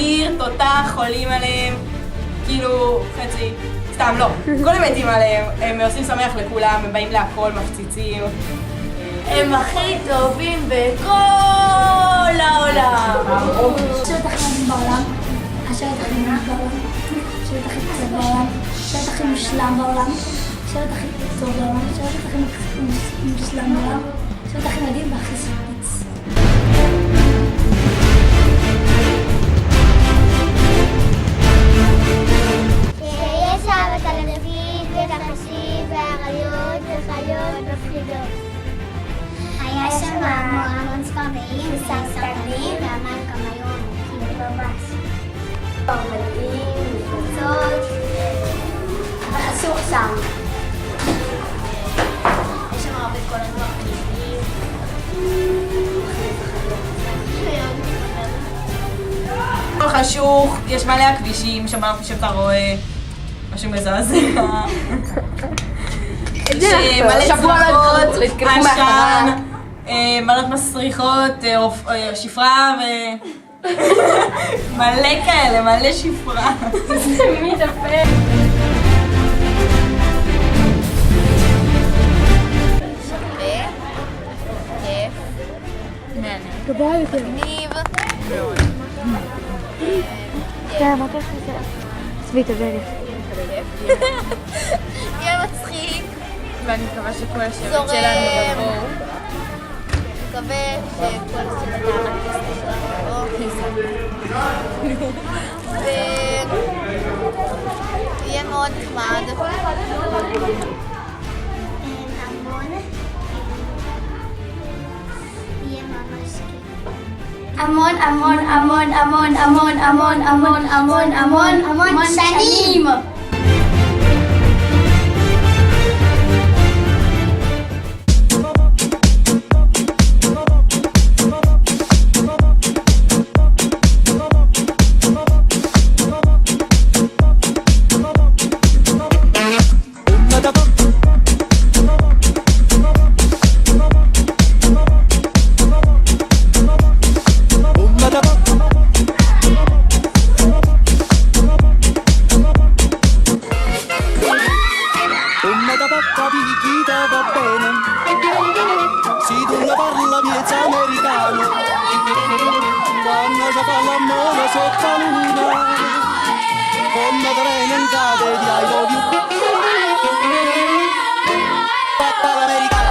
אדיר, תותח, עולים עליהם, כאילו חצי, סתם לא, כולם מתים עליהם, הם עושים שמח לכולם, הם באים להכל, מפציצים. הם הכי טובים בכל העולם. השבט הכי מדהים בעולם, השבט הכי מדהים בעולם, השבט הכי קצת בעולם, השבט הכי מושלם בעולם, השבט הכי טוב בעולם, השבט הכי מושלם בעולם, השבט הכי מדהים והכי ספיץ. שיש אהבת על הנביא ונחשים ואריות וחיות מפחידות. היה שם המון צפרדעים וסרסרנים והמים גם היו עמוקים בבס. מדהים, מפלצות, אבל אסור שם. יש שם הרבה כל הזמן פנימיים. הכל חשוך, יש מלא הכבישים, שם שאתה רואה משהו מזעזע. יש מלא צרחות, עשן, מלא מסריחות, שפרה מלא כאלה, מלא שפרה. זה מתאפק. שווה, כיף, גבוה יותר. מגניב, מאוד. כן, אמרת לך זה. צבי, תביא. יהיה מצחיק, ואני מקווה שכל השבט זורם. שלנו יבואו. מקווה שכל הסרט הארטיסטי שלנו יבוא. ויהיה מאוד נחמד. המון. יהיה ממש כיף. המון המון המון המון המון המון המון המון המון המון שנים. Si tu non parla miezza americano, quando si fa l'amore sotto la luna, come treno in cade di I love you. Papà l'americano.